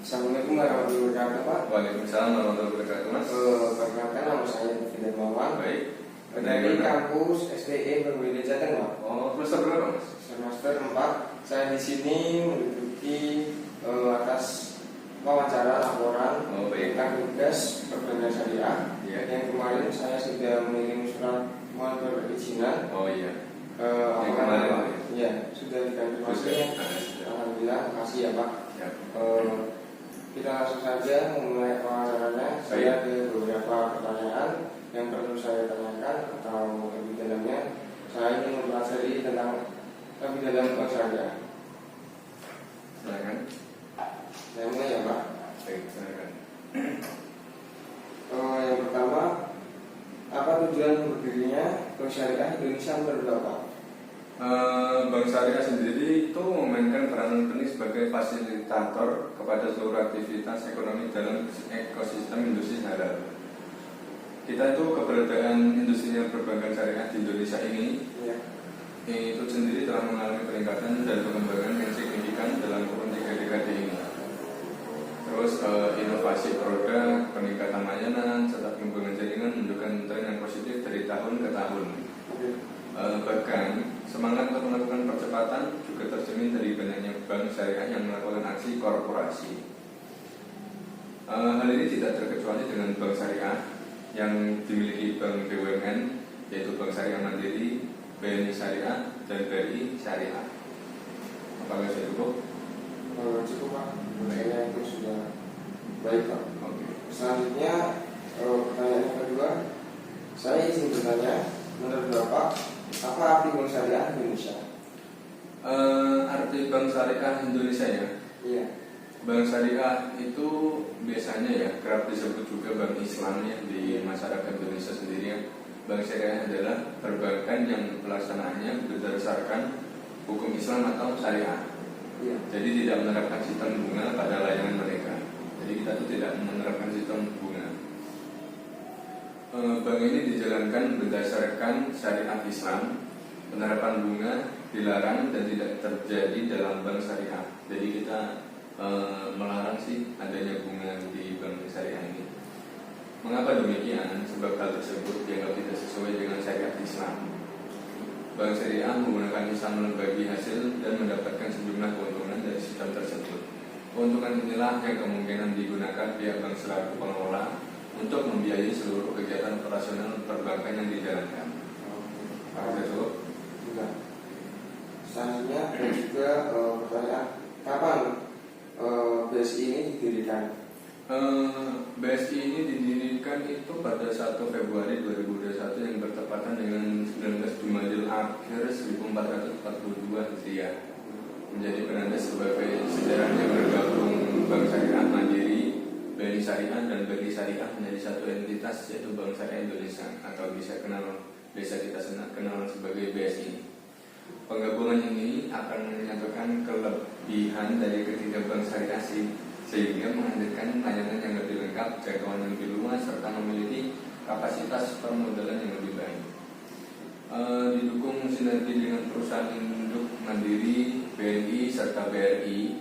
Assalamualaikum warahmatullahi wabarakatuh, Pak. Waalaikumsalam warahmatullahi wabarakatuh, Mas. Perkenalkan, nama saya Fidel Mawan. Baik. Dari kampus STE Berwili Jateng, Pak. Oh, semester berapa, Mas? Semester 4. Saya di sini menduduki atas wawancara laporan tentang tugas perdagangan syariah. Iya. Yang kemarin saya sudah mengirim surat mohon perizinan. Oh iya. Yang kemarin, Pak? Ya, sudah dikonfirmasi. Alhamdulillah, makasih ya, Pak. Ya. Kita langsung saja memulai wawancaranya. Saya ada beberapa pertanyaan yang perlu saya tanyakan atau lebih dalamnya. Saya ingin mempelajari tentang lebih dalam bank syariah. Silakan. Saya mulai ya, Pak. Baik, silakan. Yang pertama, apa tujuan berdirinya bank syariah Indonesia menurut Bapak? Bank Syariah sendiri itu memainkan peran penting sebagai fasilitator kepada seluruh aktivitas ekonomi dalam ekosistem industri halal. Kita itu keberadaan industri yang perbankan syariah di Indonesia ini itu sendiri telah mengalami peningkatan dan pengembangan yang signifikan dalam kurun 3 dekade ini. Terus inovasi produk, peningkatan layanan, serta pengembangan jaringan menunjukkan tren yang positif dari tahun ke tahun. Bahkan semangat untuk melakukan percepatan juga tercermin dari banyaknya bank syariah yang melakukan aksi korporasi. Hal ini tidak terkecuali dengan bank syariah yang dimiliki bank BUMN, yaitu Bank Syariah Mandiri, BNI Syariah, dan BRI Syariah. Apakah sudah cukup? Cukup, Pak. Kayaknya itu sudah baik, Pak. Oke. Selanjutnya, pertanyaan yang kedua, saya ingin bertanya, menurut Bapak, apa arti bank syariah Indonesia? Arti bank syariah Indonesia ya? Iya. Bank syariah itu biasanya ya kerap disebut juga bank Islam ya di masyarakat Indonesia sendiri ya. Bank syariah adalah perbankan yang pelaksanaannya berdasarkan hukum Islam atau syariah. Iya. Jadi tidak menerapkan sistem bunga pada layanan mereka. Jadi kita tuh tidak menerapkan sistem bunga. Bank ini dijalankan berdasarkan syariat Islam. Penerapan bunga dilarang dan tidak terjadi dalam bank syariah. Jadi kita melarang sih adanya bunga di bank syariah ini. Mengapa demikian? Sebab hal tersebut dianggap tidak sesuai dengan syariat Islam. Bank syariah menggunakan Islam membagi hasil dan mendapatkan sejumlah keuntungan dari sistem tersebut. Keuntungan inilah yang kemungkinan digunakan pihak bank selaku pengelola untuk membiayai seluruh kegiatan operasional perbankan yang dijalankan. Apakah cukup? Juga. Selanjutnya ada juga pertanyaan, kapan BSI ini didirikan? BSI ini didirikan itu pada 1 Februari 2021 yang bertepatan dengan 19 Jumadil Akhir 1442 Hijriah. Menjadi penanda sebagai sejarahnya bergabung Bank Syariah Mandiri, BNI Syariah dan BRI Syariah menjadi satu entitas, yaitu Bank Syariah Indonesia atau bisa kita kenal sebagai BSI. Penggabungan ini akan menyatukan kelebihan dari ketiga bank syariah sehingga menghadirkan layanan yang lebih lengkap, jangkauan yang lebih luas, serta memiliki kapasitas permodalan yang lebih baik. Didukung sinergi dengan perusahaan induk Mandiri, BNI, serta BRI,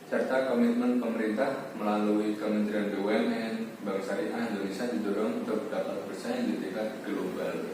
serta komitmen pemerintah melalui Kementerian BUMN, Bank Syariah Indonesia didorong untuk dapat bersaing di tingkat global.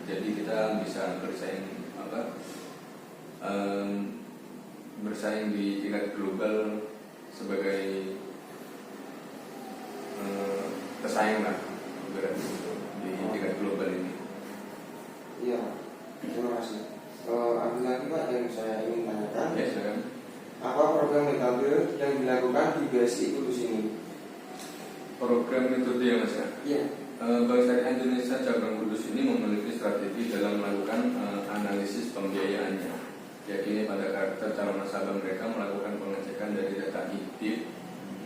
Jadi kita bisa bersaing di tingkat global sebagai pesaing lah berarti di tingkat global ini. Iya, terima kasih. Ada lagi, Pak, yang saya ingin tanyakan. Ya, silakan. Apa program metode yang dilakukan di BSI Kudus ini? Program metode ya, Mas ya? Iya. Bank Syariah Indonesia Cabang Kudus ini memiliki strategi dalam melakukan analisis pembiayaannya, yakni pada karakter calon nasabah mereka melakukan pengecekan dari data IDIP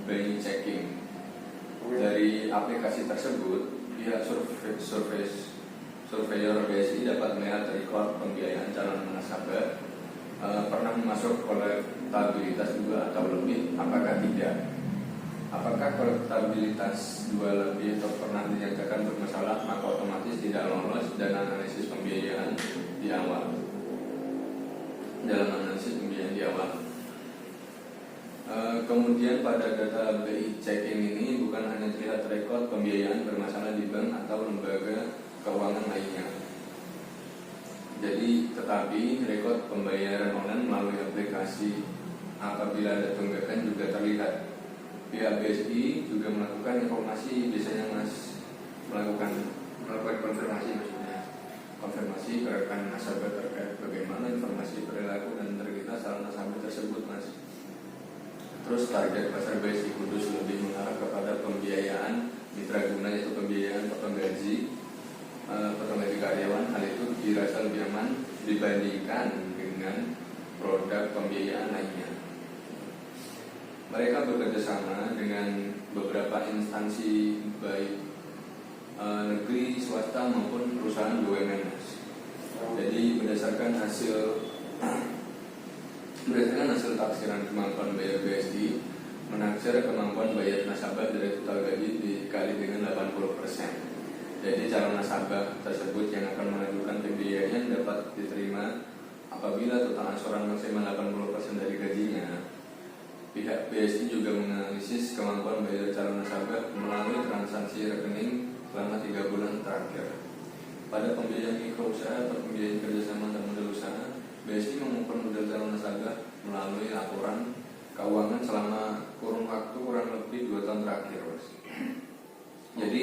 by checking. Dari aplikasi tersebut, pihak surveyor BSI dapat melihat rekor pembiayaan calon nasabah, pernah masuk kolektabilitas 2 atau lebih, apakah tidak. Apakah kolektabilitas 2 lebih atau pernah dinyatakan bermasalah, maka otomatis tidak lolos dan analisis pembiayaan di awal. Dalam analisis pembiayaan di awal, Kemudian pada data BI Checking ini bukan hanya terlihat rekod pembiayaan bermasalah di bank atau lembaga keuangan lainnya. Jadi, tetapi rekod pembayaran online melalui aplikasi apabila ada tunggakan juga terlihat. Pihak BSI juga melakukan informasi, biasanya melakukan konfirmasi, maksudnya konfirmasi ke rekan nasabah terkait bagaimana informasi perilaku dan integritas saldo nasabah tersebut, Mas. Terus target pasar BSI Kudus lebih mengarah kepada pembiayaan mitra guna, yaitu pembiayaan potong gaji karyawan. Hal itu dirasa lebih aman dibandingkan dengan produk pembiayaan lainnya. Mereka bekerja sama dengan beberapa instansi baik negeri, swasta maupun perusahaan BUMN. Jadi berdasarkan hasil taksiran kemampuan bayar BSI, menaksir kemampuan bayar nasabah dari total gaji dikali dengan 80%. Jadi calon nasabah tersebut yang akan mengajukan pembiayaan dapat diterima apabila total angsuran maksimal 80% dari gajinya. Pihak BSI juga menganalisis kemampuan bayar calon nasabah melalui transaksi rekening selama 3 bulan terakhir. Pada pembiayaan mikrousaha atau pembiayaan kerjasama dan modal usaha, BSI mengukur modal calon nasabah melalui laporan keuangan selama kurun waktu kurang lebih 2 tahun terakhir. Jadi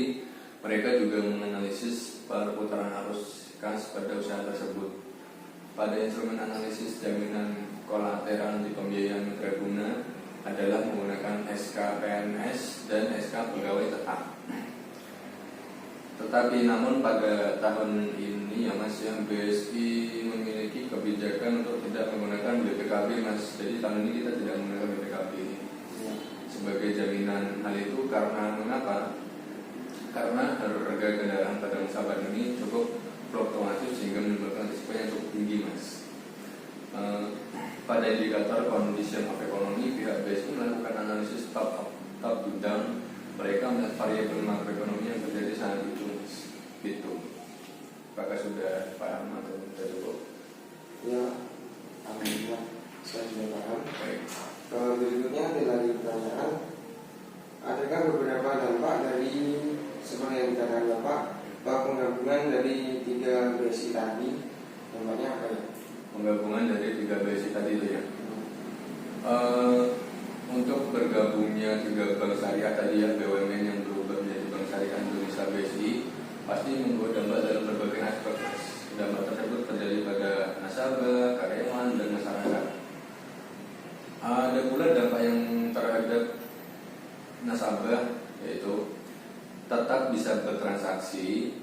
mereka juga menganalisis perputaran arus kas pada usaha tersebut. Pada instrumen analisis jaminan kolateral di pembiayaan mitra guna adalah menggunakan SK PNS dan SK pegawai tetap. Tetapi namun pada tahun ini ya Mas, yang BSI memiliki kebijakan untuk tidak menggunakan BPKB, Mas. Jadi tahun ini kita tidak menggunakan BPKB sebagai jaminan. Hal itu karena mengapa? Karena harga kendaraan pada masa pandemi cukup fluktuatif sehingga menimbulkan risiko yang cukup tinggi, Mas. Pada indikator condition of economy, pihak BSI melakukan analisis top to down. Mereka melihat variabel makroekonomi yang terjadi saat itu, Mas. Gitu. Apakah sudah paham atau sudah cukup? Ya, alhamdulillah saya sudah paham. Baik. Berikutnya ada lagi pertanyaan. Adakah beberapa dampak dari seperti yang dikatakan Bapak bahwa penggabungan dari 3 BSI tadi, dampaknya apa ya? Penggabungan dari 3 BSI tadi itu ya. Untuk bergabungnya 3 bank syariah tadi ya, BUMN yang berubah menjadi Bank Syariah Indonesia BSI pasti membawa dampak dalam berbagai aspek. Dampak tersebut terjadi pada nasabah, karyawan, dan masyarakat. Ada pula dampak yang terhadap nasabah, yaitu tetap bisa bertransaksi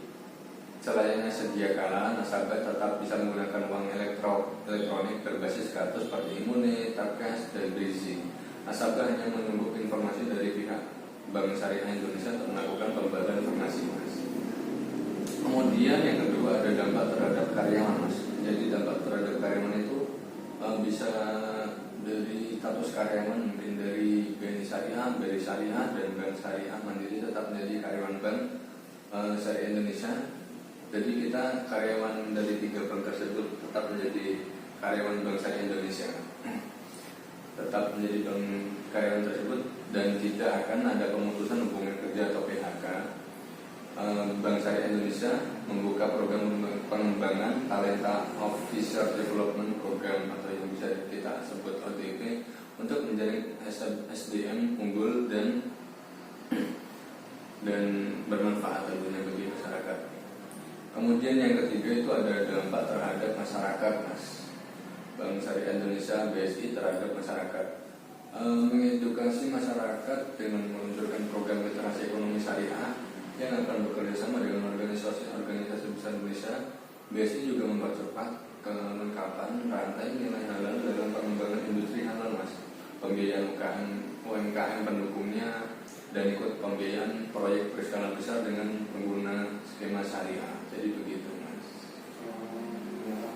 selayaknya sedia kala. Nasabah tetap bisa menggunakan uang elektronik berbasis kartu seperti Imune, Tapcash, dan Brizi. Nasabah hanya menunggu informasi dari pihak Bank Syariah Indonesia untuk melakukan pembagian informasi, Mas. Kemudian yang kedua ada dampak terhadap karyawan, Mas. Jadi dampak terhadap karyawan itu bisa dari status karyawan, mungkin dari BNI Syariah, BRI Syariah, dan Bank Syariah Mandiri tetap menjadi karyawan Bank Syariah Indonesia. Jadi kita karyawan dari 3 bank tersebut tetap menjadi karyawan Bank Syariah Indonesia, tetap menjadi bank karyawan tersebut, dan tidak akan ada pemutusan hubungan kerja atau PHK. Bank Syariah Indonesia membuka program pengembangan Talenta Officer Development Program atau yang bisa kita sebut OTP untuk menjaring SDM unggul dan bermanfaat tentunya bagi masyarakat. Kemudian yang ketiga itu ada dampak terhadap masyarakat, Mas. Bank Syariah Indonesia BSI terhadap masyarakat, mengedukasi masyarakat dengan meluncurkan program literasi ekonomi syariah yang akan bekerja sama dengan organisasi besar Indonesia. BSI juga mempercepat kelengkapan rantai nilai halal dalam pengembangan industri halal, Mas. Pembiayaan UMKM pendukungnya dan ikut pembiayaan proyek berskala besar dengan pengguna skema syariah. Jadi begitu, Mas. Ya,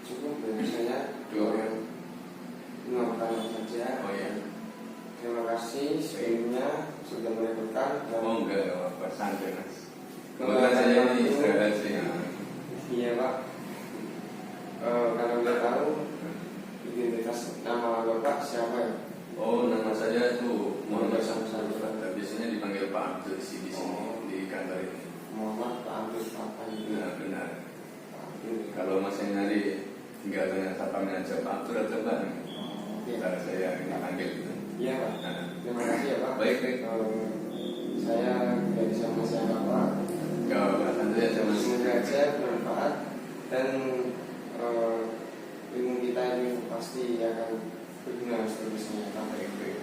cukup dari saya. Dua pertanyaan saja. Oh ya. Terima kasih sebelumnya sudah merepotkan. Oh enggak, apa santai, Mas. Kebetulan saya ini istirahat sih. Iya, Pak. Kalau boleh tahu identitas nama Bapak siapa ya? Oh, nama saya Pak Abdul di sini di kantor ini. Muhammad Pak Abdul apa gitu. Nah, benar. Pak Abdul. Kalau masih nyari tinggal dengan sapamnya aja Pak Abdul atau Pak. Oke. Ntar saya ini panggil gitu. Iya Pak. Nah, Terima kasih ya Pak. baik baik. Saya tidak bisa menyampaikan Pak. Kalau santai aja mas. Semoga aja bermanfaat dan ilmu kita ini pasti akan berguna seterusnya. Baik baik.